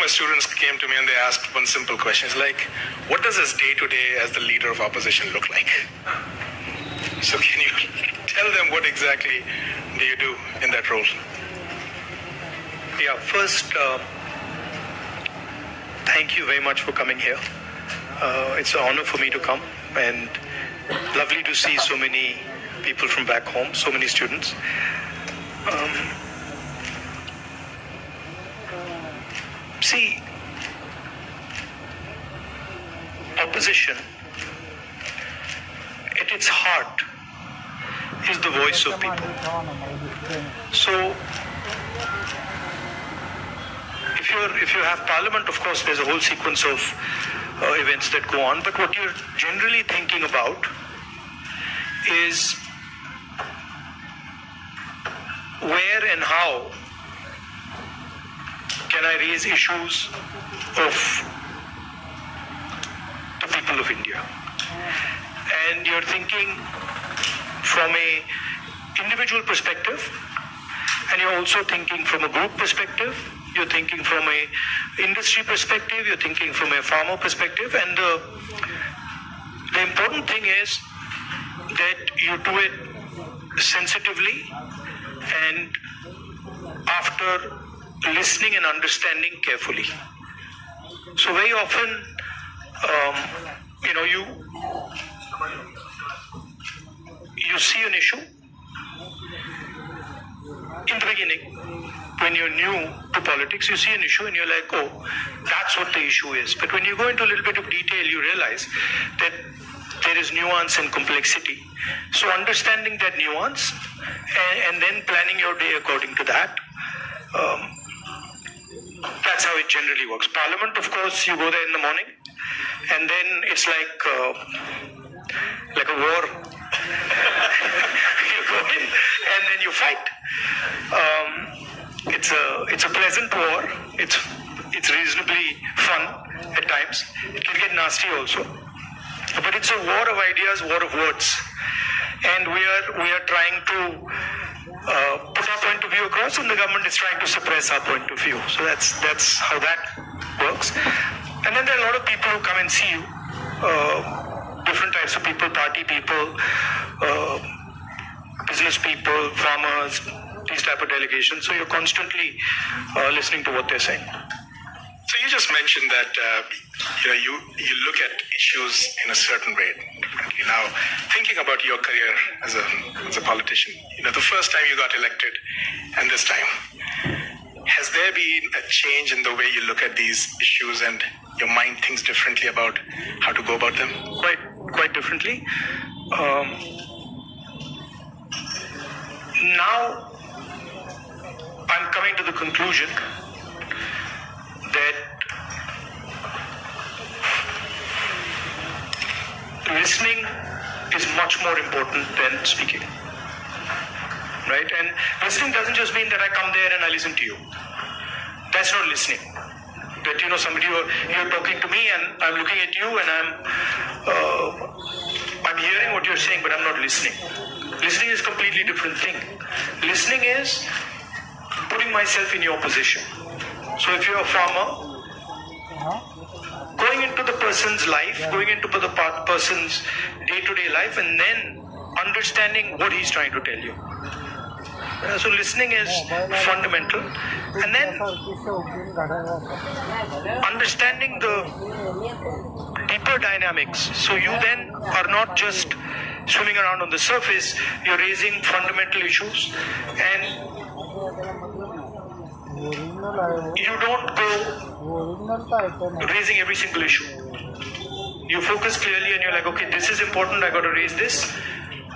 students came to me and they asked one simple question. It's like, what does his day-to-day as the leader of opposition look like? So can you tell them what exactly do you do in that role? Yeah, first, thank you very much for coming here. It's an honor for me to come, and lovely to see so many people from back home, so many students. See, opposition, at its heart, is the voice of people. So, if you have parliament, of course, there's a whole sequence of events that go on. But what you're generally thinking about is where and how can I raise issues of the people of India? And you're thinking from a individual perspective, and you're also thinking from a group perspective, you're thinking from a industry perspective, you're thinking from a farmer perspective, and the important thing is that you do it sensitively and after listening and understanding carefully. So very often, you see an issue in the beginning. When you're new to politics, you see an issue and you're like, oh, that's what the issue is. But when you go into a little bit of detail, you realize that there is nuance and complexity. So understanding that nuance and then planning your day according to that, that's how it generally works. Parliament, of course, you go there in the morning, and then it's like a war. You go in and then you fight. It's a pleasant war. It's reasonably fun at times. It can get nasty also, but it's a war of ideas, war of words, and we are trying to put our point of view across, and the government is trying to suppress our point of view. So that's how that works. And then there are a lot of people who come and see you, different types of people, party people, business people, farmers, these type of delegations. So you're constantly listening to what they're saying. So you just mentioned that you look at issues in a certain way. Now, thinking about your career as a politician, the first time you got elected and this time, has there been a change in the way you look at these issues and your mind thinks differently about how to go about them? Quite differently. Now, I'm coming to the conclusion that listening is much more important than speaking, right? And listening doesn't just mean that I come there and I listen to you. That's not listening. That you're talking to me and I'm looking at you and I'm hearing what you're saying, but I'm not listening. Listening is a completely different thing. Listening is putting myself in your position. So if you're a farmer, going into the person's life, going into the person's day-to-day life, and then understanding what he's trying to tell you. So listening is fundamental. And then understanding the deeper dynamics. So you then are not just swimming around on the surface, you're raising fundamental issues, and you don't go raising every single issue. You focus clearly and you're like, okay, this is important, I got to raise this.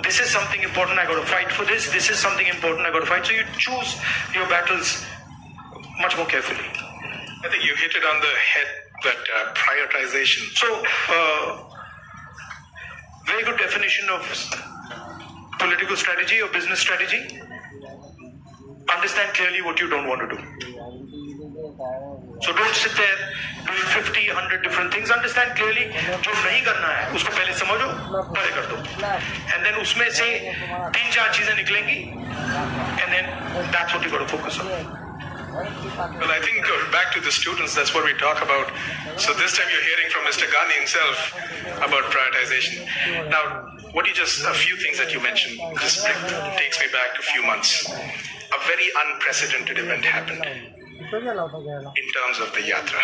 This is something important, I got to fight for this. This is something important, I got to fight. So you choose your battles much more carefully. I think you hit it on the head, that prioritization. So, very good definition of political strategy or business strategy. Understand clearly what you don't want to do. So don't sit there doing 50, 100 different things. Understand clearly जो नहीं करना है उसको पहले समझो, पहले कर दो. And then उसमें से 3-4 चीजें निकलेंगी, and then that's what you got to focus on. Well, I think back to the students, that's what we talk about. So this time you're hearing from Mr. Gandhi himself about prioritization. Now, a few things that you mentioned just takes me back a few months. A very unprecedented event happened in terms of the yatra.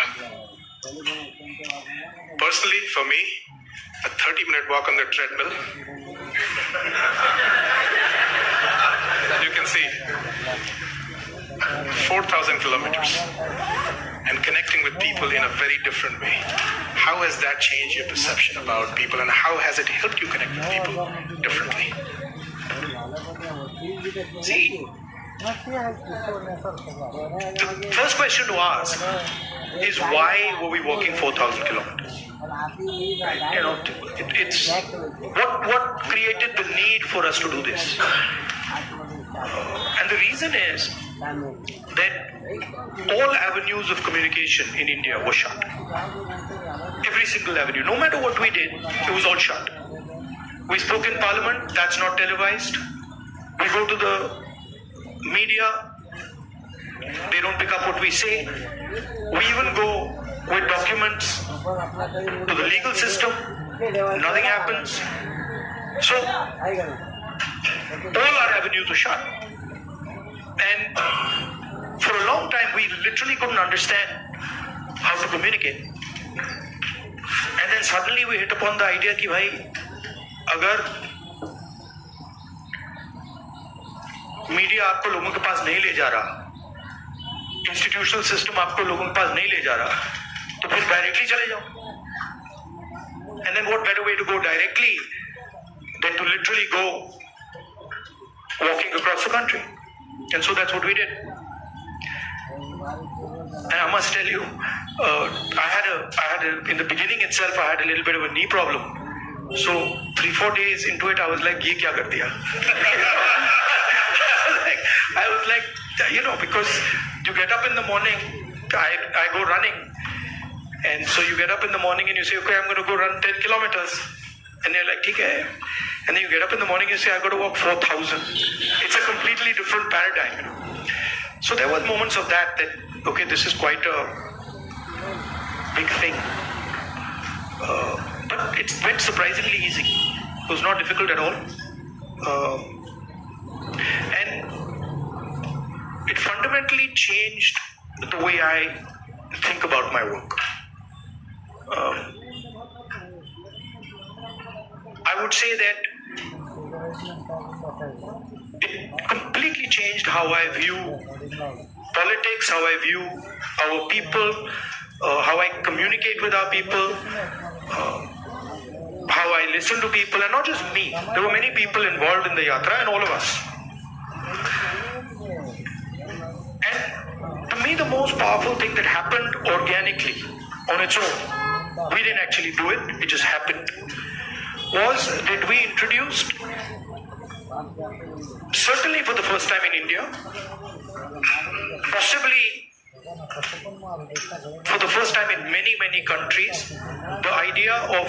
Personally, for me, a 30-minute walk on the treadmill, you can see 4,000 kilometers and connecting with people in a very different way. How has that changed your perception about people, and how has it helped you connect with people differently? See, the first question to ask is why were we walking 4,000 kilometers? You know, it's what created the need for us to do this. And the reason is that all avenues of communication in India were shut. Every single avenue, no matter what we did, it was all shut. We spoke in Parliament, that's not televised. We go to the media, they don't pick up what we say. We even go with documents to the legal system, nothing happens. So, all our avenues are shut. And for a long time, we literally couldn't understand how to communicate. And then suddenly we hit upon the idea कि भाई अगर media आपको लोगों के पास नहीं ले जा रहा, इंस्टीट्यूशनल सिस्टम आपको लोगों के पास नहीं ले जा रहा, तो फिर डायरेक्टली चले जाओ. And then what better way to go directly than to literally go walking across the country? And so that's what we did. And I must tell you, in the beginning itself, I had a little bit of a knee problem. So 3-4 days into it, I was like, "Ye kya kar diya?" I was like, because you get up in the morning, I go running, and so you get up in the morning and you say, "Okay, I'm going to go run 10 kilometers," and they're like, "Okay." And then you get up in the morning and you say, "I've got to walk 4,000." It's a completely different paradigm. So there were moments of that, okay, this is quite a big thing. But it went surprisingly easy. It was not difficult at all. And it fundamentally changed the way I think about my work. I would say that it completely changed how I view politics, how I view our people, how I communicate with our people, how I listen to people, and not just me. There were many people involved in the yatra, and all of us. And to me, the most powerful thing that happened organically, on its own, we didn't actually do it, it just happened, was that we introduced, certainly for the first time in India, possibly for the first time in many, many countries, the idea of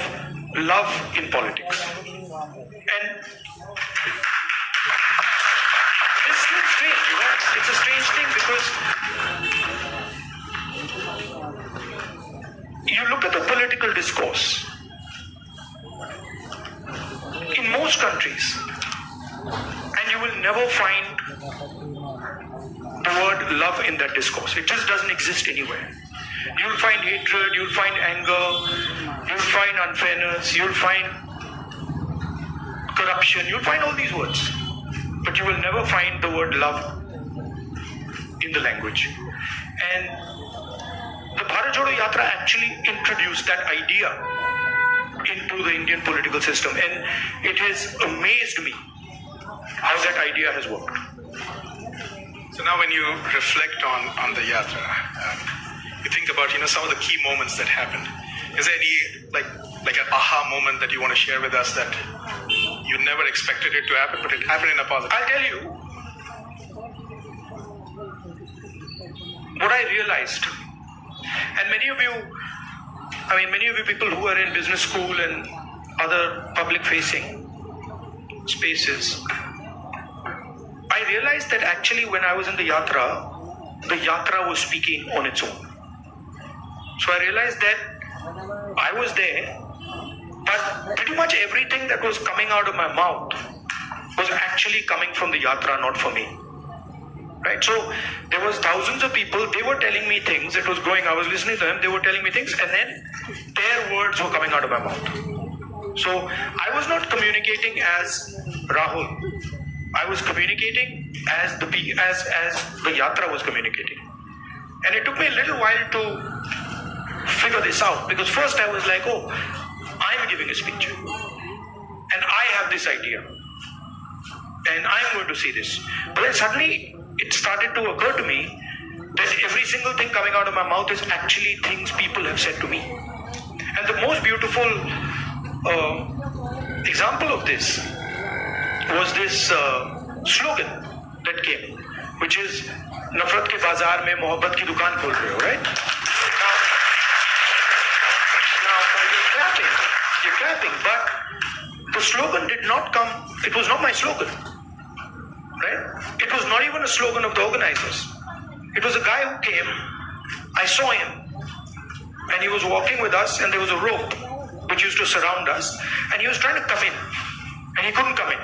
love in politics. And it's strange, it's a strange thing, because you look at the political discourse in most countries, and you will never find the word love in that discourse. It just doesn't exist anywhere. You'll find hatred, you'll find anger, you'll find unfairness, you'll find corruption, you'll find all these words. But you will never find the word love in the language. And the Bharat Jodo Yatra actually introduced that idea into the Indian political system, and it has amazed me how that idea has worked. So now when you reflect on the yatra, you think about some of the key moments that happened. Is there any like an aha moment that you want to share with us that you never expected it to happen, but it happened in a positive? I'll tell you what I realized, and many of you people who are in business school and other public-facing spaces, I realized that actually when I was in the yatra, the yatra was speaking on its own. So I realized that I was there, but pretty much everything that was coming out of my mouth was actually coming from the yatra, not for me. Right? So there was thousands of people, they were telling me things, it was going, I was listening to them, they were telling me things, and then their words were coming out of my mouth. So I was not communicating as Rahul. I was communicating as the yatra was communicating. And it took me a little while to figure this out, because first I was like, oh, I'm giving a speech and I have this idea and I'm going to see this. But then suddenly it started to occur to me that every single thing coming out of my mouth is actually things people have said to me. And the most beautiful example of this was this slogan that came, which is नफरत के बाजार में मोहब्बत की दुकान खोल रहे हो, right? Now you're clapping, but the slogan did not come, it was not my slogan, right? It was not even a slogan of the organizers. It was a guy who came, I saw him, and he was walking with us, and there was a rope which used to surround us, and he was trying to come in, and he couldn't come in.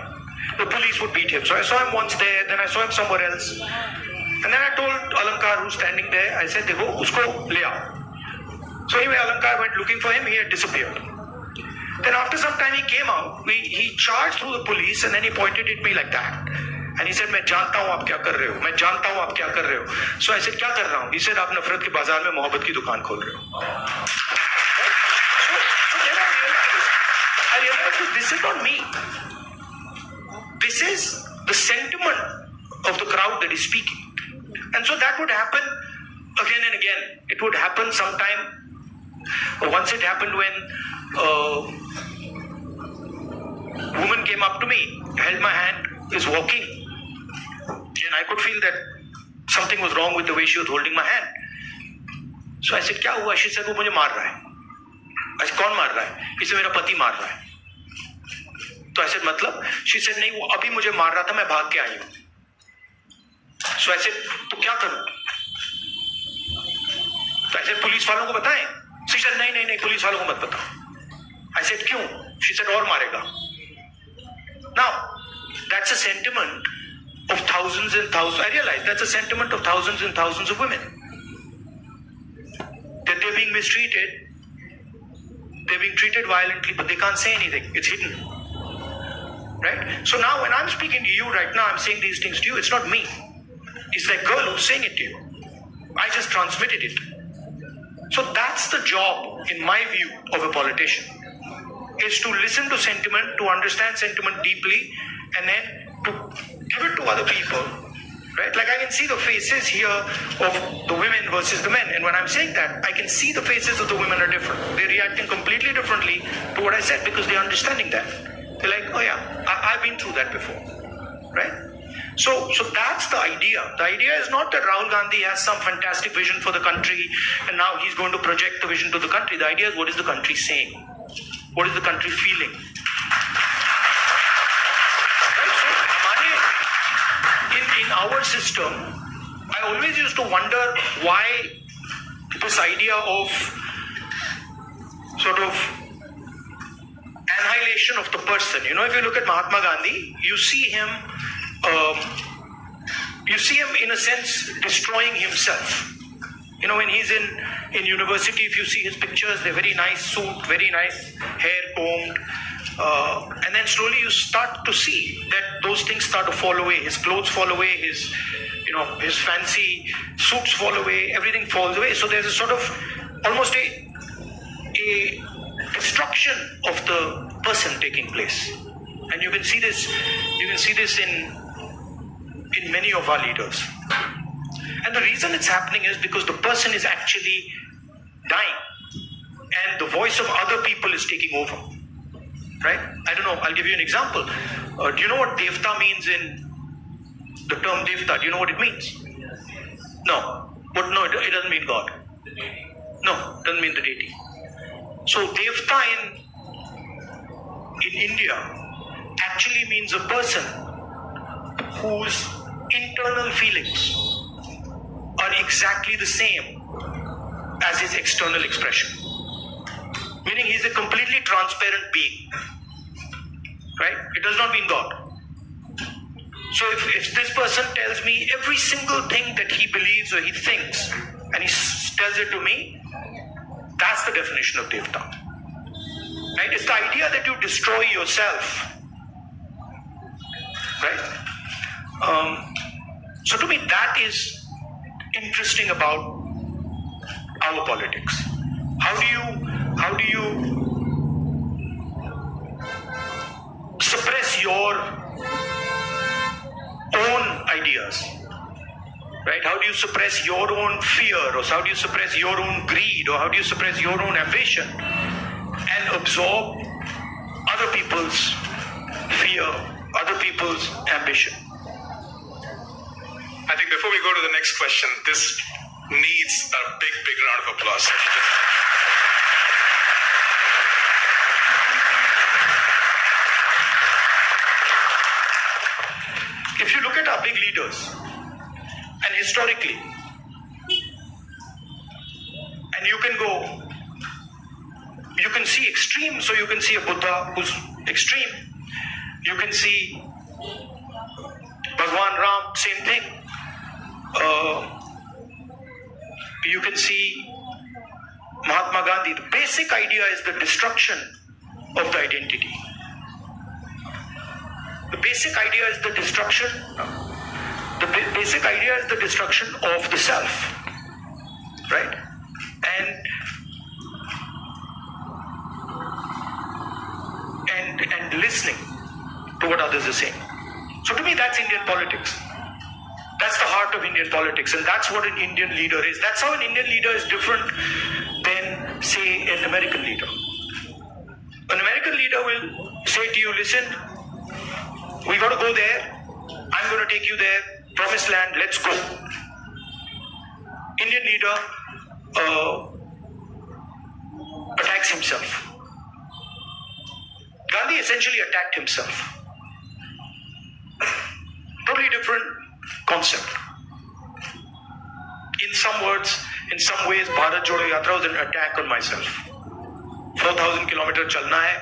The police would beat him. So I saw him once there, then I saw him somewhere else. And then I told Alankar, who's standing there, I said, Dekho, usko le aao. So anyway, Alankar went looking for him, he had disappeared. Then after some time he came out, he charged through the police, and then he pointed at me like that. And he said, मैं जानता हूँ आप क्या कर रहे हो, मैं जानता हूँ आप क्या कर रहे हो. So I said, क्या कर रहा हूँ? He said, आप नफरत के बाजार में मोहब्बत की दुकान खोल रहे हो. So then I realized that this is not me. This is the sentiment of the crowd that is speaking. And so that would happen again and again. It would happen sometime. Once it happened when a woman came up to me, held my hand, is walking. And I could feel that something was wrong with the way she was holding my hand. So I said, क्या हुआ? She said, वो मुझे मार रहा है. I said, कौन मार रहा है? He said, मेरा पति मार रहा है. तो I said, मतलब? She said, नहीं, वो अभी मुझे मार रहा था, मैं भाग के आई हूँ. So I said, तो क्या करूं? तो I said, पुलिस वालों को बताएं? She said, नहीं, पुलिस वालों को मत बताओ. I said, क्यों? She said, और मारेगा. Now, that's a sentiment of thousands and thousands. I realize that's a sentiment of thousands and thousands of women. That they're being mistreated, they're being treated violently, but they can't say anything. It's hidden. Right? So now when I'm speaking to you right now, I'm saying these things to you. It's not me. It's that girl who's saying it to you. I just transmitted it. So that's the job, in my view, of a politician. Is to listen to sentiment, to understand sentiment deeply, and then to give it to other people. Right? Like I can see the faces here of the women versus the men. And when I'm saying that, I can see the faces of the women are different. They're reacting completely differently to what I said because they're understanding that. They're like, oh yeah, I've been through that before. Right? So that's the idea. The idea is not that Rahul Gandhi has some fantastic vision for the country and now he's going to project the vision to the country. The idea is, what is the country saying? What is the country feeling? In our system, I always used to wonder why this idea of sort of annihilation of the person. You know, if you look at Mahatma Gandhi, you see him in a sense destroying himself. You know, when he's in university, if you see his pictures, they're very nice suit, very nice hair combed. And then slowly you start to see that those things start to fall away. His clothes fall away, his fancy suits fall away, everything falls away. So there's a sort of almost a destruction of the person taking place. And you can see this in many of our leaders. And the reason it's happening is because the person is actually dying and the voice of other people is taking over. Right? I don't know, I'll give you an example. Do you know what Devta means in the term Devta? Do you know what it means? No. No, it doesn't mean God. No, it doesn't mean the deity. So Devta in India actually means a person whose internal feelings are exactly the same as his external expression. Meaning he's a completely transparent being. Right? It does not mean God. So if this person tells me every single thing that he believes or he thinks, and he tells it to me, that's the definition of Devta. Right? It's the idea that you destroy yourself. Right? So to me, that is interesting about our politics. How do you suppress your own ideas? Right? How do you suppress your own fear, or how do you suppress your own greed, or how do you suppress your own ambition and absorb other people's fear, other people's ambition? I think before we go to the next question, this needs a big round of applause. If you look at our big leaders, and historically, and you can see extreme, so you can see a Buddha who's extreme. You can see Bhagwan Ram, same thing. You can see Mahatma Gandhi. The basic idea is the destruction of the identity. The basic idea is the destruction. The basic idea is the destruction of the self, right? And listening to what others are saying. So to me, that's Indian politics. That's the heart of Indian politics, and that's what an Indian leader is. That's how an Indian leader is different than, say, an American leader. An American leader will say to you, listen, we got to go there. I'm going to take you there. Promised land, let's go. Indian leader attacks himself. Gandhi essentially attacked himself. Totally different concept. In some words, in some ways, Bharat Jodo Yatra was an attack on myself. 4,000 kilometers chalna hai,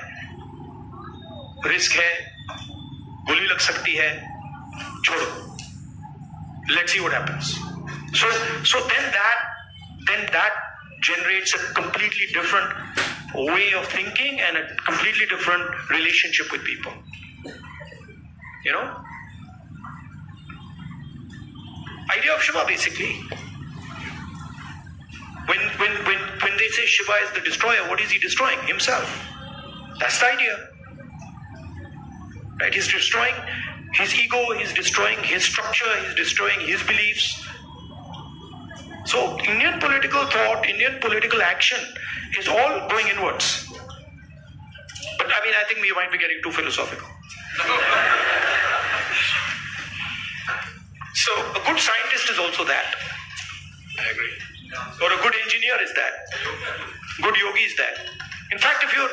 risk hai, goli lag sakti hai, chodo. Let's see what happens. So then that generates a completely different way of thinking and a completely different relationship with people. You know? Idea of Shiva, basically. When they say Shiva is the destroyer, what is he destroying? Himself. That's the idea. Right? He's destroying his ego, he's destroying his structure, he's destroying his beliefs. So Indian political thought, Indian political action is all going inwards. But I mean, I think we might be getting too philosophical. So a good scientist is also that. I agree. Or a good engineer is that. Good yogi is that. In fact, if you're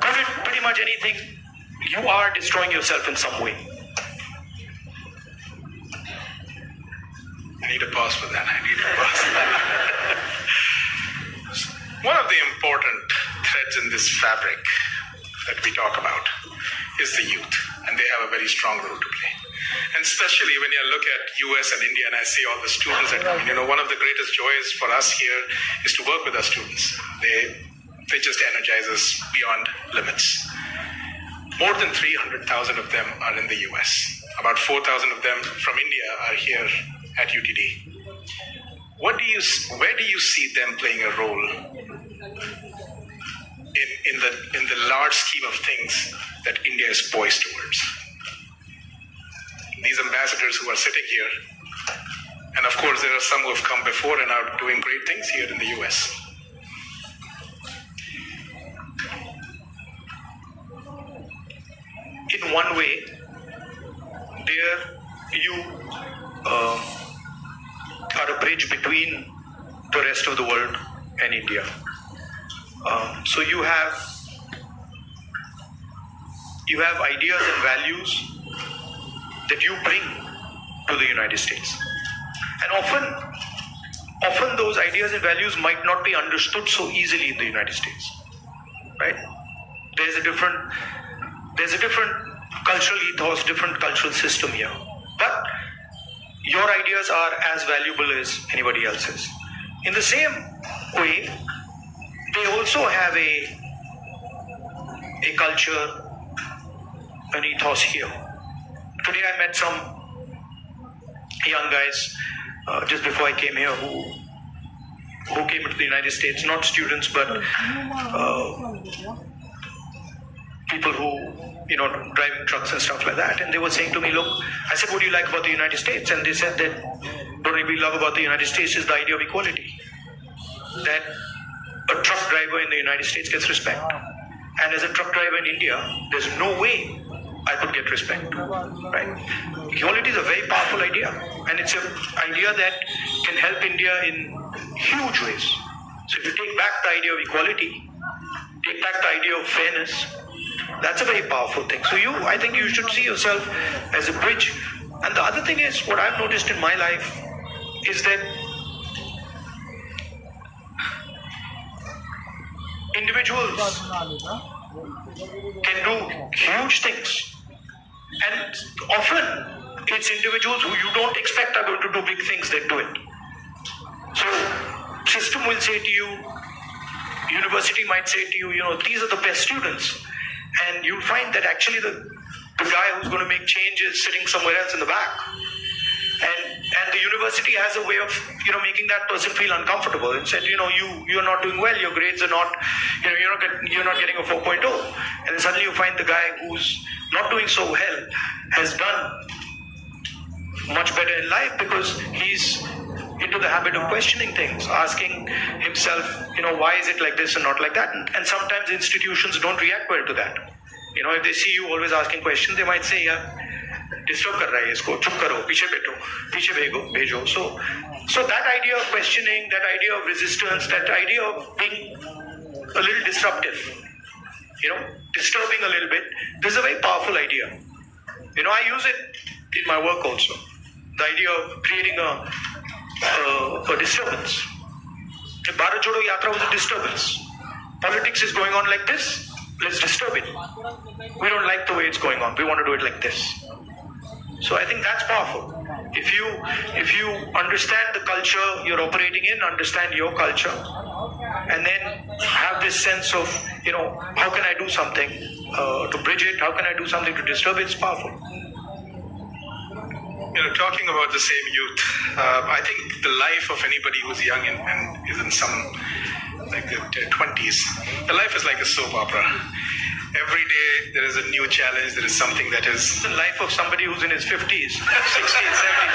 good at pretty much anything, you are destroying yourself in some way. I need a pause for that. One of the important threads in this fabric that we talk about is the youth, and they have a very strong role to play. And especially when you look at US and India, and I see all the students that come in, one of the greatest joys for us here is to work with our students. They just energize us beyond limits. More than 300,000 of them are in the US. About 4,000 of them from India are here at UTD. Where do you see them playing a role in the large scheme of things that India is poised towards? These ambassadors who are sitting here, and of course there are some who have come before and are doing great things here in the US. In one way, there you are a bridge between the rest of the world and India. So you have ideas and values that you bring to the United States. And often those ideas and values might not be understood so easily in the United States, right? There's a different cultural ethos, different cultural system here. But your ideas are as valuable as anybody else's. In the same way, they also have a culture, an ethos here. Today I met some young guys just before I came here who came into the United States, not students but people who driving trucks and stuff like that, and they were saying to me, look, I said, what do you like about the United States? And they said that what we love about the United States is the idea of equality, that a truck driver in the United States gets respect, and as a truck driver in India, there's no way I could get respect, right? Equality is a very powerful idea, and it's an idea that can help India in huge ways. So if you take back the idea of equality, take back the idea of fairness, that's a very powerful thing. So I think you should see yourself as a bridge. And the other thing is, what I've noticed in my life is that individuals can do huge things. And often it's individuals who you don't expect are going to do big things that do it. So system will say to you, university might say to you, these are the best students. And you'll find that actually the guy who's going to make change is sitting somewhere else in the back. And the university has a way of, making that person feel uncomfortable and said, you're not doing well, your grades are not, you're not getting a 4.0. And then suddenly you find the guy who's not doing so well has done much better in life because he's into the habit of questioning things, asking himself, why is it like this and not like that? And sometimes institutions don't react well to that. If they see you always asking questions, they might say, yeah, disturb kar raha hai isko, chup karo, piche bhejo. So that idea of questioning, that idea of resistance, that idea of being a little disruptive, disturbing a little bit, this is a very powerful idea. I use it in my work also. The idea of creating a disturbance. The Bharat Jodo Yatra was a disturbance. Politics is going on like this, let's disturb it. We don't like the way it's going on, we want to do it like this. So I think that's powerful. If you understand the culture you're operating in, understand your culture, and then have this sense of, how can I do something to bridge it, how can I do something to disturb it, it's powerful. Talking about the same youth, I think the life of anybody who's young and is in some like their 20s, the life is like a soap opera. Every day there is a new challenge, there is something that is the life of somebody who's in his 50s, 60s, 70s.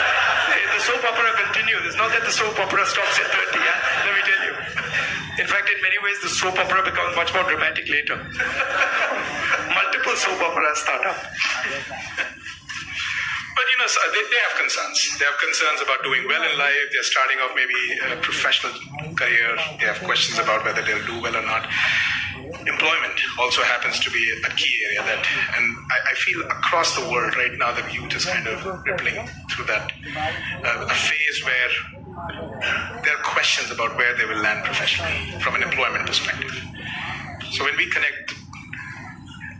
The soap opera continues. It's not that the soap opera stops at 30, let me tell you. In fact, in many ways, the soap opera becomes much more dramatic later. Multiple soap operas start up. But they have concerns. They have concerns about doing well in life. They're starting off maybe a professional career. They have questions about whether they'll do well or not. Employment also happens to be a key area and I feel across the world right now the youth is kind of rippling through that a phase where there are questions about where they will land professionally from an employment perspective. So when we connect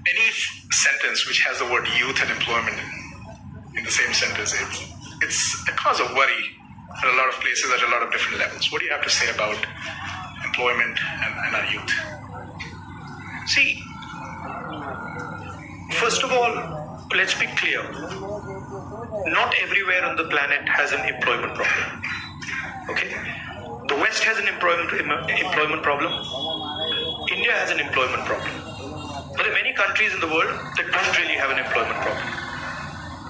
any sentence which has the word youth and employment in the same sentence, it's a cause of worry at a lot of places at a lot of different levels. What do you have to say about employment and our youth? See, first of all, let's be clear. Not everywhere on the planet has an employment problem. Okay? The West has an employment problem. India has an employment problem. But there are many countries in the world that don't really have an employment problem.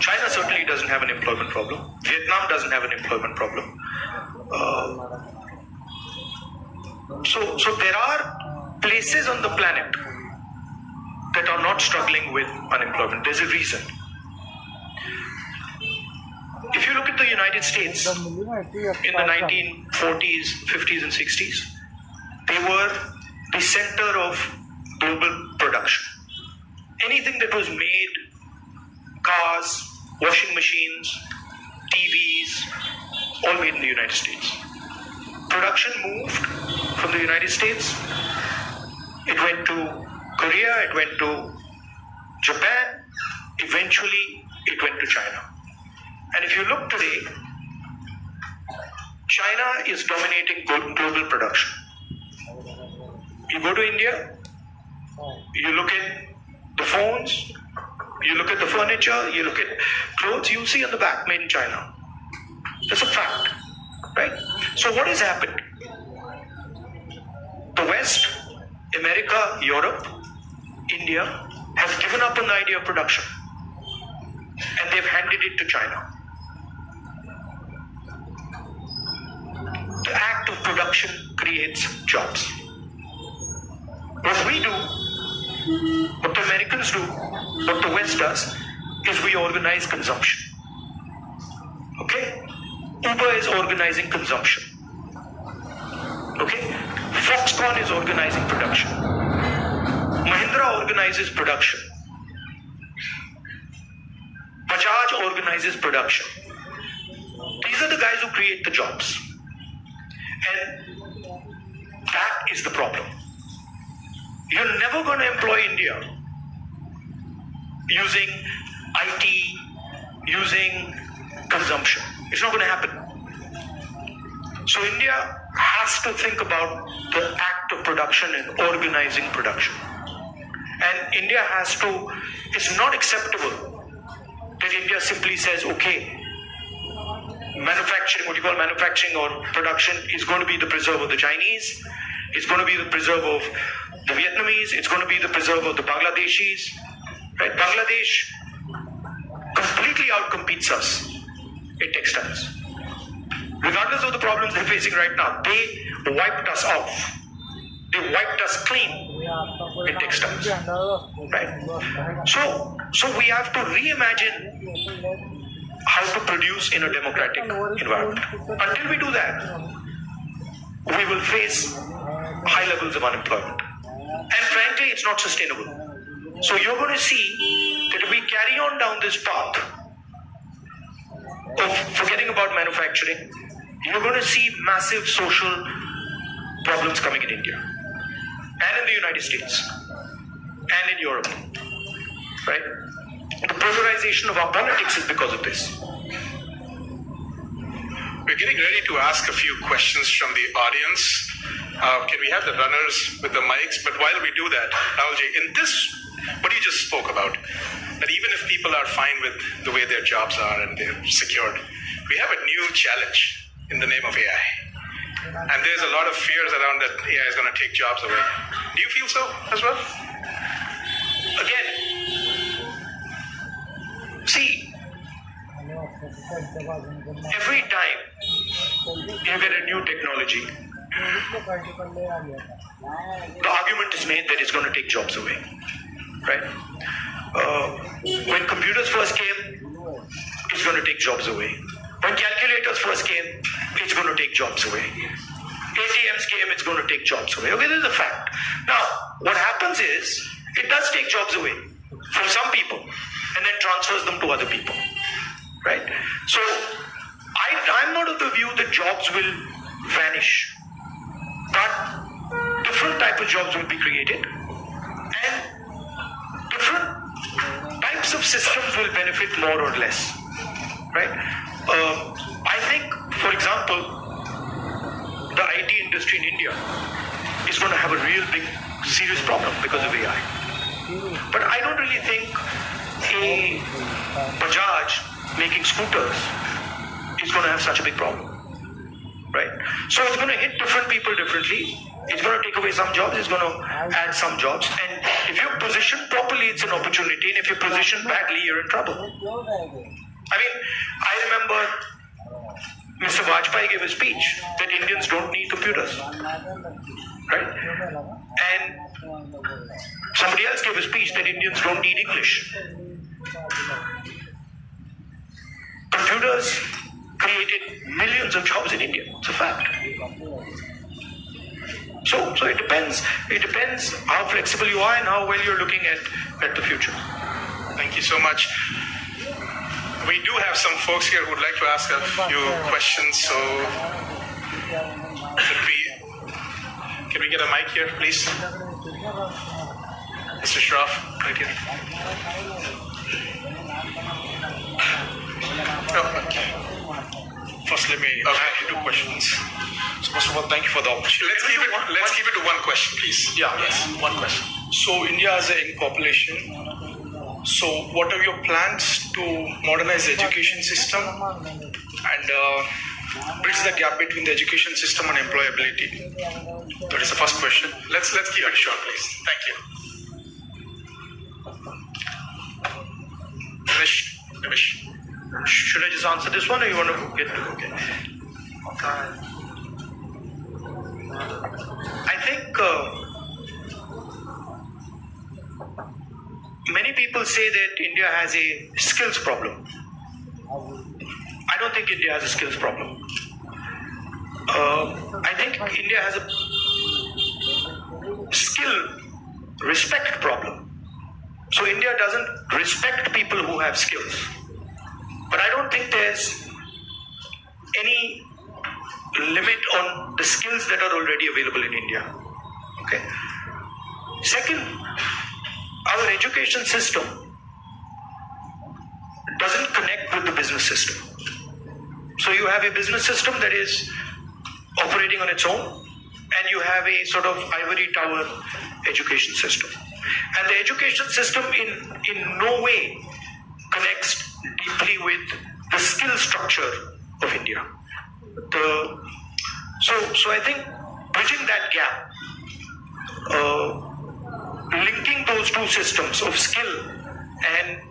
China certainly doesn't have an employment problem. Vietnam doesn't have an employment problem. So there are places on the planet that are not struggling with unemployment. There's a reason. If you look at the United States in the 1940s, 50s and 60s, they were the center of global production. Anything that was made, cars, washing machines, TVs, all made in the United States. production moved from the United States. It went to Korea, it went to Japan, eventually it went to China. And if you look today, China is dominating global production. You go to India, you look at the phones, you look at the furniture, you look at clothes, you see on the back, made in China. That's a fact, right? So what has happened? The West, America, Europe, India have given up on the idea of production and they've handed it to China. The act of production creates jobs. What we do, what the Americans do, what the West does, is we organize consumption. Okay? Uber is organizing consumption. Okay? Foxconn is organizing production. Mahindra organizes production. Bajaj organizes production. These are the guys who create the jobs. And that is the problem. You're never going to employ India using IT, using consumption. It's not going to happen. So India has to think about the act of production and organizing production. And India has to, it's not acceptable that India simply says, okay, manufacturing, what you call manufacturing or production is going to be the preserve of the Chinese, it's going to be the preserve of the Vietnamese, it's going to be the preserve of the Bangladeshis, right? Bangladesh completely outcompetes us in textiles. Regardless of the problems they're facing right now, they wiped us off. They wiped us clean in textiles, right? So we have to reimagine how to produce in a democratic environment. Until we do that, we will face high levels of unemployment. And frankly, it's not sustainable. So you're going to see that if we carry on down this path of forgetting about manufacturing, you're going to see massive social problems coming in India and in the United States and in Europe, right? The polarization of our politics is because of this. We're getting ready to ask a few questions from the audience. Can we have the runners with the mics? But while we do that, Rahulji, in this, what you just spoke about, that even if people are fine with the way their jobs are and they're secured, we have a new challenge in the name of AI. And there's a lot of fears around that AI is going to take jobs away. Do you feel so as well? Again, see, every time you get a new technology, the argument is made that it's going to take jobs away, right? When computers first came, it's going to take jobs away. When calculators first came, it's going to take jobs away. ATMs came, it's going to take jobs away. Okay, this is a fact. Now, what happens is, it does take jobs away from some people and then transfers them to other people, right? So, I'm not of the view that jobs will vanish, but different type of jobs will be created and different types of systems will benefit more or less, right? I think, for example, the IT industry in India is going to have a real big, serious problem because of AI. But I don't really think a Bajaj making scooters is going to have such a big problem, right? So it's going to hit different people differently. It's going to take away some jobs. It's going to add some jobs. And if you're positioned properly, it's an opportunity. And if you're positioned badly, you're in trouble. I mean, I remember Mr. Vajpayee gave a speech that Indians don't need computers, right? And somebody else gave a speech that Indians don't need English. Computers created millions of jobs in India. It's a fact. So it depends. It depends how flexible you are and how well you're looking at the future. Thank you so much. We do have some folks here who would like to ask a few questions, so Can we get a mic here, please? Mr. Shroff, right here. Oh, okay. First, let me ask you two questions. So first of all, thank you for the opportunity. Let's keep it to one question, please. Yeah, yes, one question. So India has a young population. So what are your plans to modernize the education system and bridge the gap between the education system and employability? That is the first question. Let's keep it short, please. Thank you. Ramesh. Should I just answer this one, or you want to get to? Okay. I think many people say that India has a skills problem. I don't think India has a skills problem. I think India has a skill respect problem. So India doesn't respect people who have skills. But I don't think there's any limit on the skills that are already available in India. Okay. Second, our education system doesn't connect with the business system. So you have a business system that is operating on its own, and you have a sort of ivory tower education system. And the education system in no way connects deeply with the skill structure of India. So I think bridging that gap, linking those two systems of skill and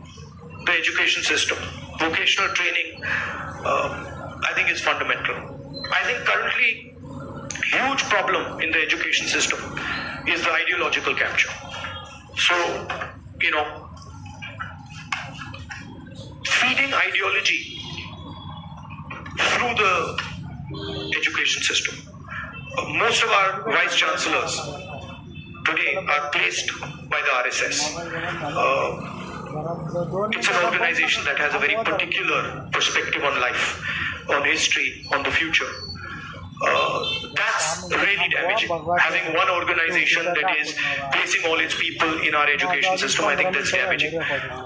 the education system, vocational training, I think is fundamental. I think currently huge problem in the education system is the ideological capture. So, feeding ideology through the education system. Most of our vice chancellors today are placed by the RSS. It's an organization that has a very particular perspective on life, on history, on the future. That's really damaging. Having one organization that is placing all its people in our education system, I think that's damaging.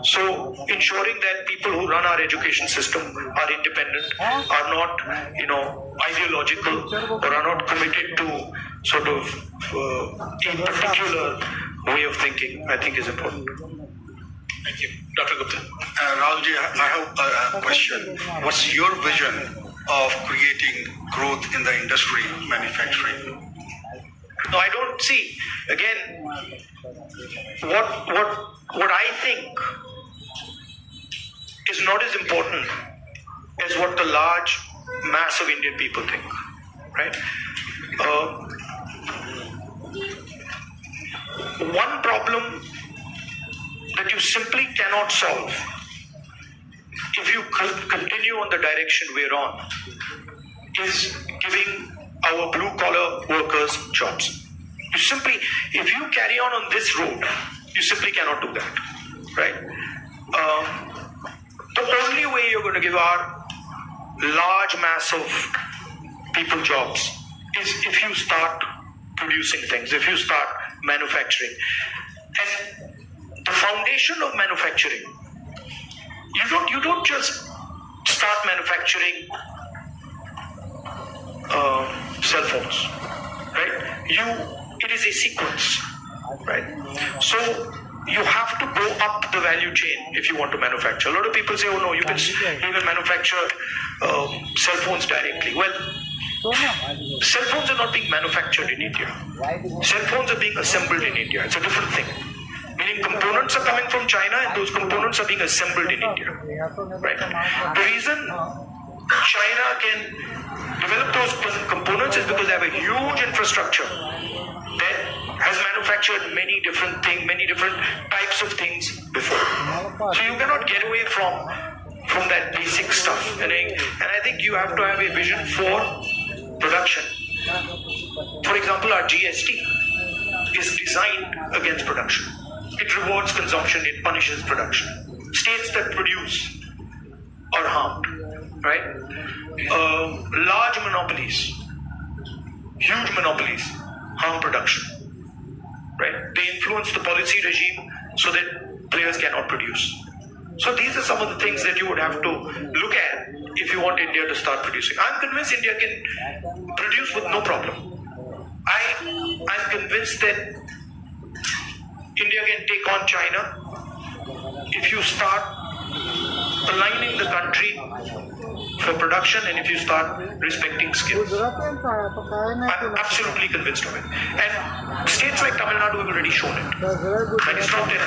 So ensuring that people who run our education system are independent, are not, ideological, or are not committed to sort of a particular way of thinking, I think is important. Thank you. Dr. Gupta. Rahulji, I have a question. What's your vision of creating growth in the industry, manufacturing? No, I don't see. Again, what I think is not as important as what the large mass of Indian people think, right? One problem that you simply cannot solve if you continue on the direction we're on is giving our blue-collar workers jobs. You simply, if you carry on this road, you simply cannot do that, right? The only way you're going to give our large mass of people jobs is if you start producing things, if you start manufacturing. And the foundation of manufacturing, you don't just start manufacturing cell phones, right? It is a sequence, right? So you have to go up the value chain if you want to manufacture. A lot of people say, oh no, you can manufacture cell phones directly. Well, cell phones are not being manufactured in India. Cell phones are being assembled in India. It's a different thing. Meaning components are coming from China and those components are being assembled in India, right? The reason China can develop those components is because they have a huge infrastructure that has manufactured many different things, many different types of things before. So you cannot get away from that basic stuff. And I think you have to have a vision for production. For example, our GST is designed against production. It rewards consumption, it punishes production. States that produce are harmed, right? Large monopolies huge monopolies harm production, right? They influence the policy regime so that players cannot produce. So these are some of the things that you would have to look at if you want India to start producing. I'm convinced India can produce with no problem. I'm convinced that India can take on China if you start aligning the country for production and if you start respecting skills. I'm absolutely convinced of it. And states like Tamil Nadu have already shown it. And it's not that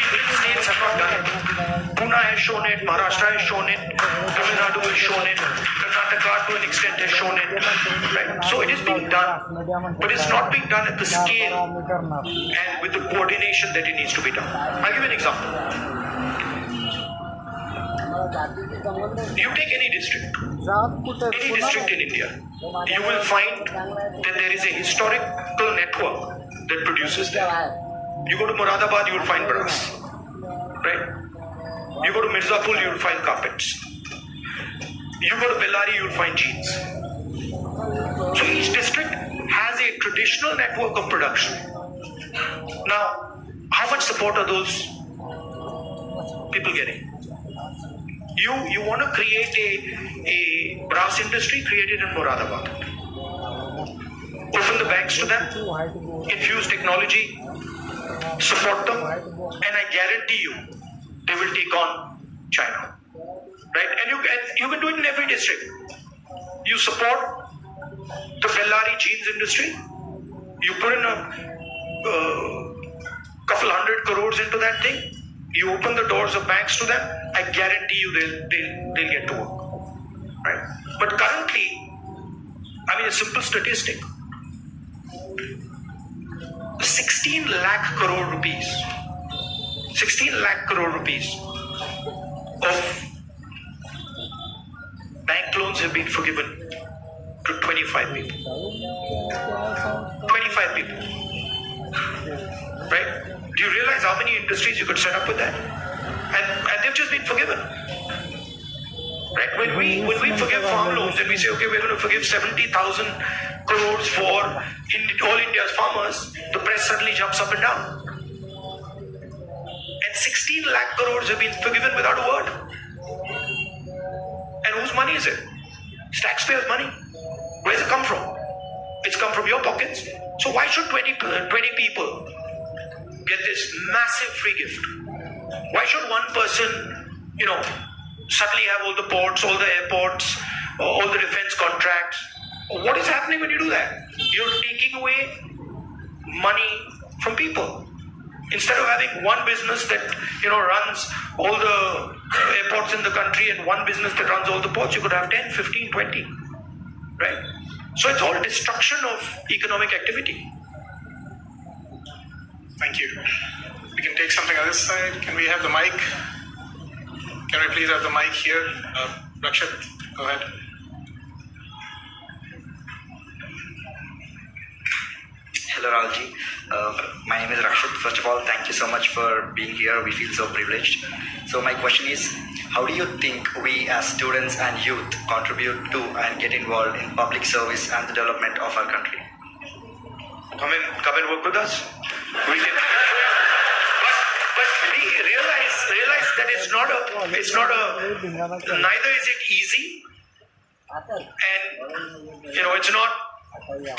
Indian states have not done it. Pune has shown it, Maharashtra has shown it, Tamil Nadu has shown it, Karnataka to an extent has shown it. Right? So it is being done, but it's not being done at the scale and with the coordination that it needs to be done. I'll give you an example. You take any district in India, you will find that there is a historical network that produces there. You go to Moradabad, you will find brass, right? You go to Mirzapur, you will find carpets. You go to Bellary, you will find jeans. So each district has a traditional network of production. Now, how much support are those people getting? You want to create a brass industry, create it in Moradabad. Open the banks to them, infuse technology, support them, and I guarantee you, they will take on China. Right? And you can do it in every district. You support the Bellary jeans industry, you put in a couple 100 crores into that thing, you open the doors of banks to them, I guarantee you they'll get to work. Right? But currently, I mean a simple statistic, 16 lakh crore rupees of bank loans have been forgiven to 25 people. 25 people. Right? Do you realize how many industries you could set up with that? And they've just been forgiven. Right? When we forgive farm loans and we say, okay, we're going to forgive 70,000 crores for all India's farmers, the press suddenly jumps up and down. And 16 lakh crores have been forgiven without a word. And whose money is it? It's taxpayers' money. Where does it come from? It's come from your pockets. So why should 20 people get this massive free gift? Why should one person, suddenly have all the ports, all the airports, all the defense contracts? What is happening when you do that? You're taking away money from people. Instead of having one business that runs all the airports in the country and one business that runs all the ports, you could have 10, 15, 20. Right? So it's all destruction of economic activity. Thank you. We can take something on this side. Can we have the mic? Can we please have the mic here? Rakshit, go ahead. Hello, Rahulji. My name is Rakshit. First of all, thank you so much for being here. We feel so privileged. So my question is, how do you think we as students and youth contribute to and get involved in public service and the development of our country? Come and work with us. We can. But we realize that it's not a. Neither is it easy, and it's not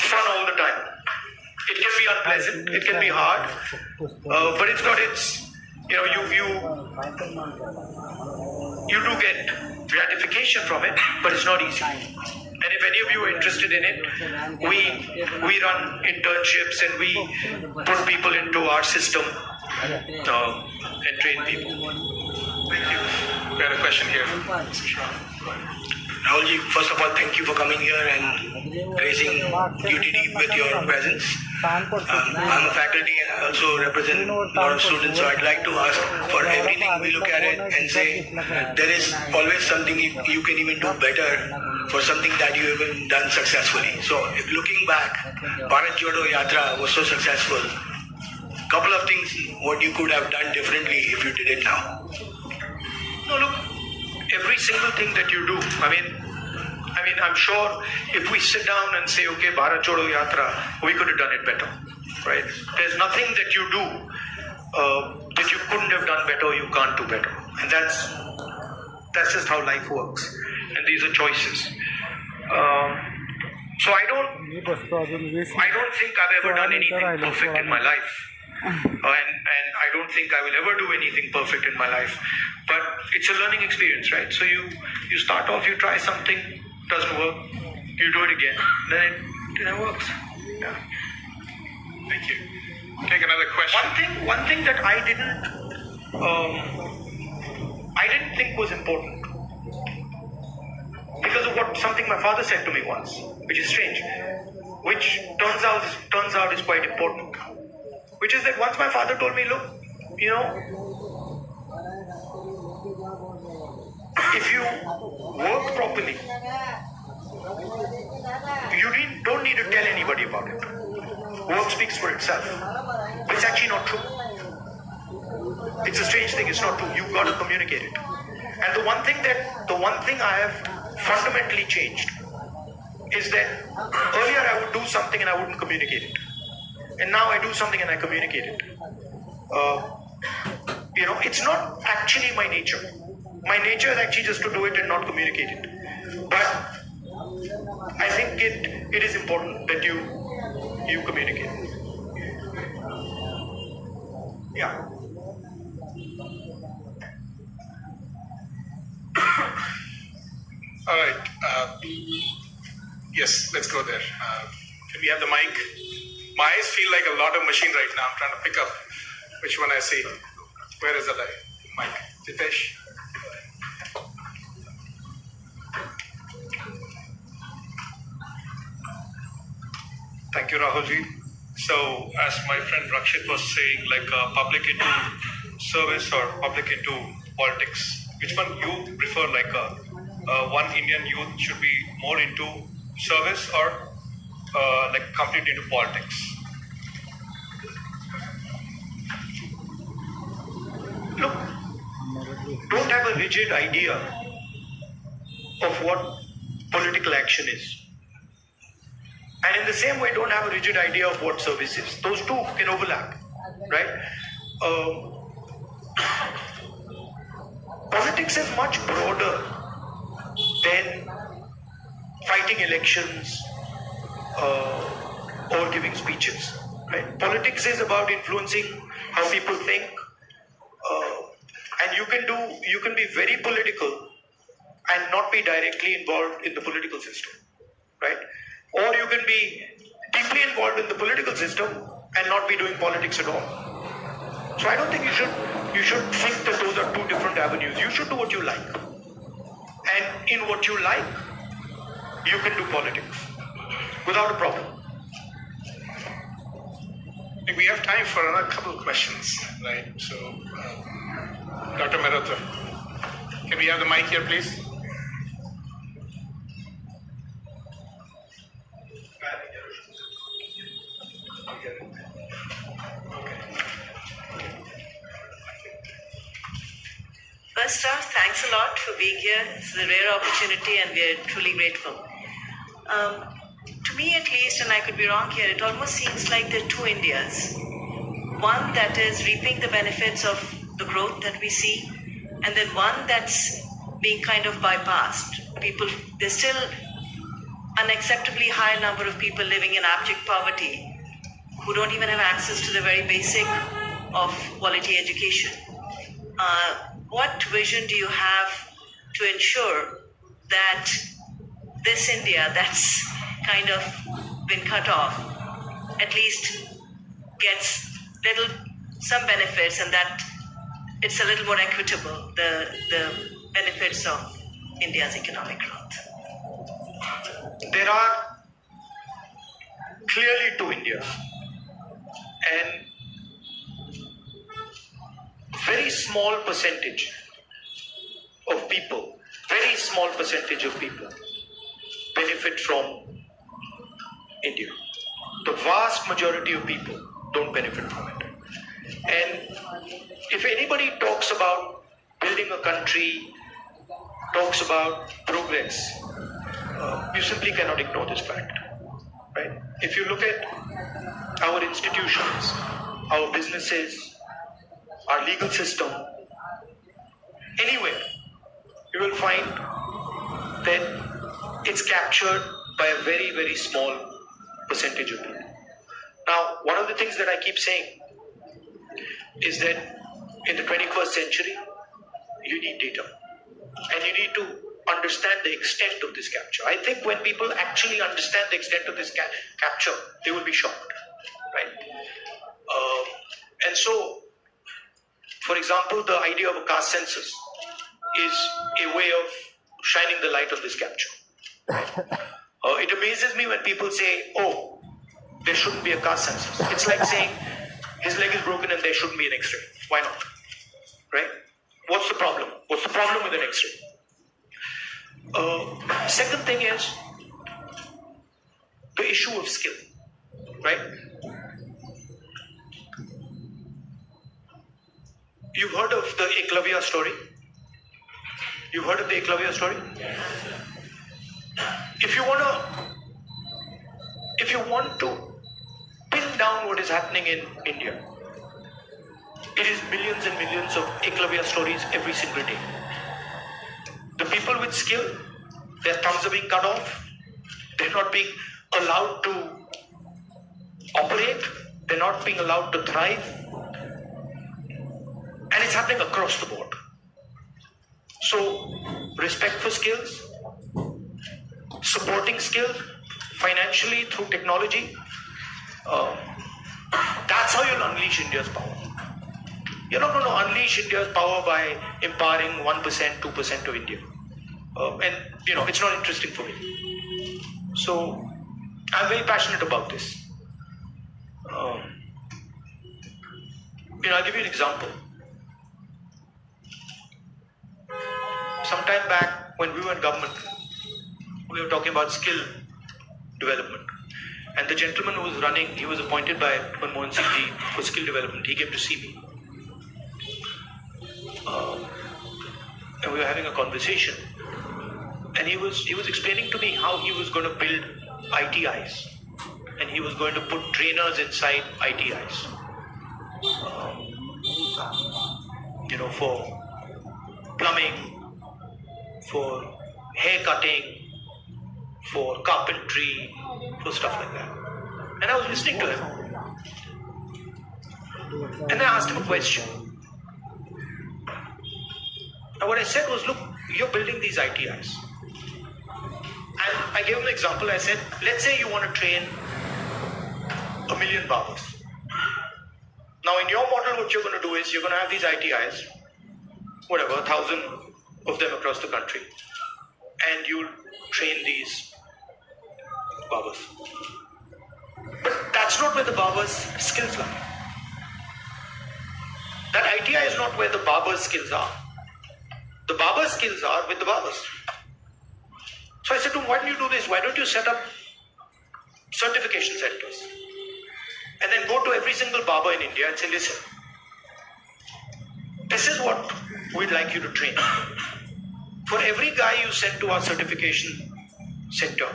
fun all the time. It can be unpleasant. It can be hard, but it's got its. You do get gratification from it, but it's not easy. And if any of you are interested in it, we run internships and we put people into our system and train people. Thank you. We had a question here. Rahulji, first of all, thank you for coming here and gracing UTD with your presence. I'm a faculty and I also represent a lot of students, so I'd like to ask, for everything we look at it and say there is always something you can even do better for something that you haven't done successfully. So if looking back, Bharat Jodo Yatra was so successful. Couple of things what you could have done differently if you did it now. No, look, every single thing that you do, I mean, mean, I'm sure if we sit down and say, okay, Bharat Jodo Yatra, we could have done it better, right? There's nothing that you do that you couldn't have done better or you can't do better. And that's just how life works. And these are choices. So I don't think I've ever done anything perfect in my life. And I don't think I will ever do anything perfect in my life. But it's a learning experience, right? So you start off, you try something, doesn't work, you do it again, then it works. Yeah. Thank you. Take another question. One thing that I didn't think was important, because of something my father said to me once, which is strange, which turns out is quite important, which is that once my father told me, look, you know, if you work properly, you don't need to tell anybody about it. Work speaks for itself. But it's actually not true. It's a strange thing. It's not true. You've got to communicate it. And the one thing I have fundamentally changed is that earlier I would do something and I wouldn't communicate it. And now I do something and I communicate it. It's not actually my nature. My nature is actually just to do it and not communicate it. But I think it is important that you communicate. Yeah. All right. Yes, let's go there. Can we have the mic? My eyes feel like a lot of machine right now. I'm trying to pick up which one I see. Where is the mic? Jitesh? Thank you, Rahulji. So, as my friend Rakshit was saying, like public into service or public into politics, which one you prefer? Like one Indian youth should be more into service or like completely into politics? Look, don't have a rigid idea of what political action is. And in the same way, don't have a rigid idea of what service is. Those two can overlap, right? Politics is much broader than fighting elections or giving speeches, right? Politics is about influencing how people think, and you can be very political and not be directly involved in the political system, right? Or you can be deeply involved in the political system and not be doing politics at all. So I don't think you should think that those are two different avenues. You should do what you like. And in what you like, you can do politics without a problem. I think we have time for another couple of questions, right? So, Dr. Mehrotra, can we have the mic here, please? First off, thanks a lot for being here. It's a rare opportunity and we are truly grateful. To me at least, and I could be wrong here, it almost seems like there are two Indias. One that is reaping the benefits of the growth that we see, and then one that's being kind of bypassed. There's still unacceptably high number of people living in abject poverty who don't even have access to the very basic of quality education. What vision do you have to ensure that this India that's kind of been cut off at least gets some benefits, and that it's a little more equitable, the benefits of India's economic growth? There are clearly two Indias, and very small percentage of people benefit from India. The vast majority of people don't benefit from it. And if anybody talks about building a country, talks about progress, You simply cannot ignore this fact, right? If you look at our institutions, our businesses, our legal system, anywhere, you will find that it's captured by a very, very small percentage of people. Now, one of the things that I keep saying is that in the 21st century, you need data. And you need to understand the extent of this capture. I think when people actually understand the extent of this capture, they will be shocked, right? And so, for example, the idea of a caste census is a way of shining the light on this capture. Right? It amazes me when people say, oh, there shouldn't be a caste census. It's like saying his leg is broken and there shouldn't be an X-ray. Why not? Right? What's the problem? What's the problem with an X-ray? Second thing is the issue of skill, right? You've heard of the Eklavya story? You've heard of the Eklavya story? If you want to pin down what is happening in India, it is millions and millions of Eklavya stories every single day. The people with skill, their thumbs are being cut off. They're not being allowed to operate. They're not being allowed to thrive. And it's happening across the board. So, respect for skills, supporting skills financially through technology, that's how you'll unleash India's power. You're not going to unleash India's power by empowering 1%, 2% of India. And, it's not interesting for me. So, I'm very passionate about this. I'll give you an example. Sometime back, when we were in government, we were talking about skill development. And the gentleman who was running, he was appointed by Manmohan Singh Ji for skill development. He came to see me. And we were having a conversation. And he was explaining to me how he was going to build ITIs. And he was going to put trainers inside ITIs. For plumbing, for hair cutting, for carpentry, for stuff like that. And I was listening to him. And I asked him a question. And what I said was, look, you're building these ITIs. And I gave him an example. I said, let's say you want to train 1 million barbers. Now, in your model, what you're going to do is you're going to have these ITIs, 1,000 of them across the country, and you'll train these barbers. But that's not where the barbers' skills lie. That ITI is not where the barbers' skills are. The barbers' skills are with the barbers. So I said to him, why don't you do this? Why don't you set up certification centers? And then go to every single barber in India and say, listen, this is what we'd like you to train. For every guy you send to our certification center,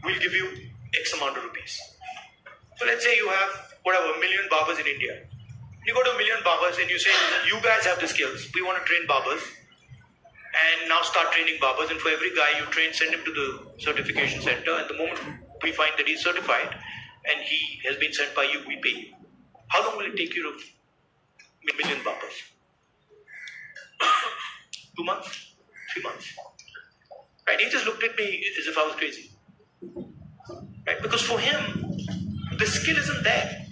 we'll give you X amount of rupees. So let's say you have, 1 million barbers in India. You go to 1 million barbers and you say, you guys have the skills. We want to train barbers. And now start training barbers. And for every guy you train, send him to the certification center. And the moment we find that he's certified and he has been sent by you, we pay you. How long will it take you to 1 million barbers? 2 months? 3 months? Right? He just looked at me as if I was crazy. Right? Because for him, the skill isn't there.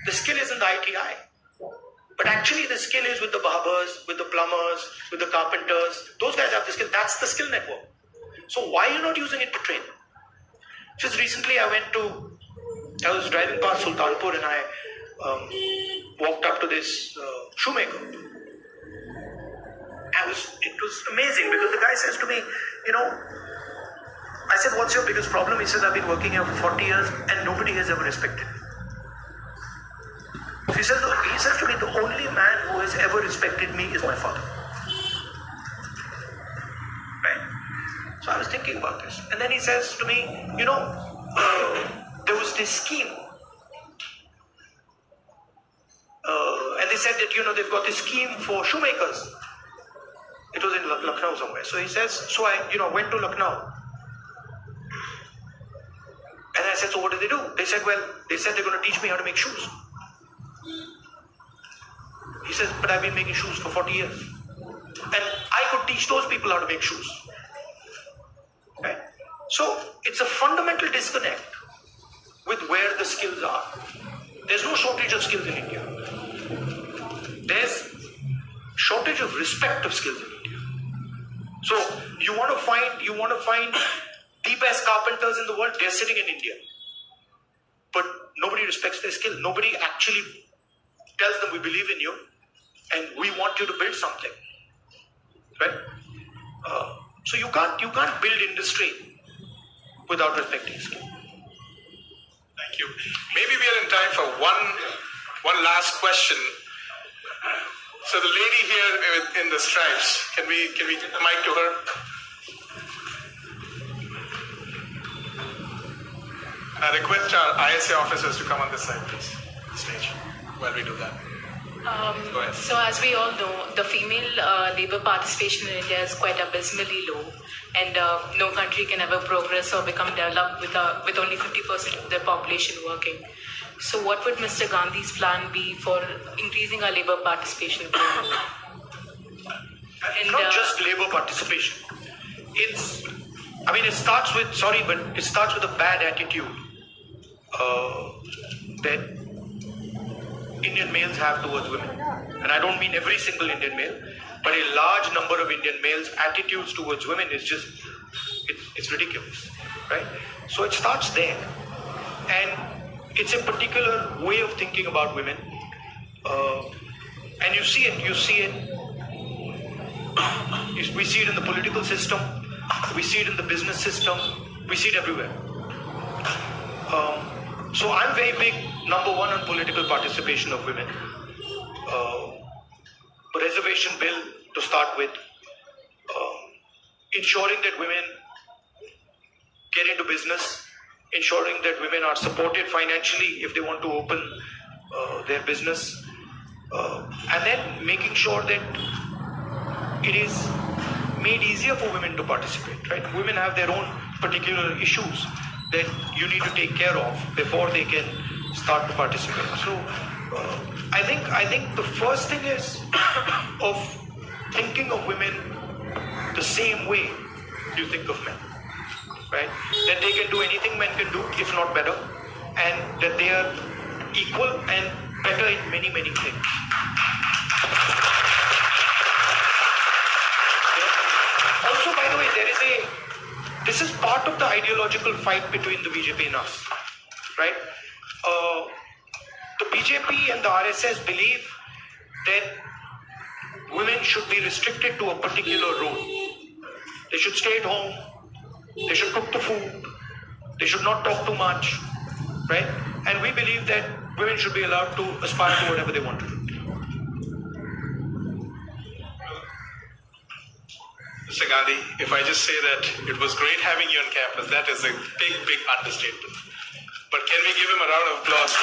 The skill isn't the ITI. But actually the skill is with the barbers, with the plumbers, with the carpenters. Those guys have the skill. That's the skill network. So why are you not using it to train? Just recently I was driving past Sultanpur and I walked up to this shoemaker. It was amazing because the guy says to me, I said, what's your biggest problem? He says, I've been working here for 40 years and nobody has ever respected me. He says to me, the only man who has ever respected me is my father. Right? So I was thinking, thinking about this. And then he says to me, there was this scheme. And they said that, they've got this scheme for shoemakers. It was in Lucknow somewhere. So he says, so I, went to Lucknow. And I said, so what did they do? They said, they're going to teach me how to make shoes. He says, but I've been making shoes for 40 years. And I could teach those people how to make shoes. Right? So it's a fundamental disconnect with where the skills are. There's no shortage of skills in India. There's shortage of respect of skills in India. So you want to find the best carpenters in the world, they're sitting in India. But nobody respects their skill. Nobody actually tells them we believe in you and we want you to build something. Right? So you can't build industry without respecting skill. Thank you. Maybe we are in time for one last question. So the lady here in the stripes, can we get the mic to her? I request our ISA officers to come on this side, please, stage, while we do that. Go ahead. So as we all know, the female labor participation in India is quite abysmally low, and no country can ever progress or become developed with only 50% of their population working. So what would Mr. Gandhi's plan be for increasing our labor participation? Not just labor participation. It starts with a bad attitude that Indian males have towards women. And I don't mean every single Indian male, but a large number of Indian males' attitudes towards women is just, it's ridiculous, right? So it starts there. And it's a particular way of thinking about women. And you see it. We see it in the political system. We see it in the business system. We see it everywhere. So I'm very big, number one, on political participation of women. Reservation bill to start with. Ensuring that women get into business. Ensuring that women are supported financially if they want to open their business. And then making sure that it is made easier for women to participate, right? Women have their own particular issues that you need to take care of before they can start to participate. So I think the first thing is of thinking of women the same way you think of men, right? That they can do anything men can do, if not better, and that they are equal and better in many, many things. Also, by the way, this is part of the ideological fight between the BJP and us, right? The BJP and the RSS believe that women should be restricted to a particular role. They should stay at home, they should cook the food, they should not talk too much, right? And we believe that women should be allowed to aspire to whatever they want to do. Mr. Gandhi, if I just say that it was great having you on campus, that is a big, big understatement. But can we give him a round of applause?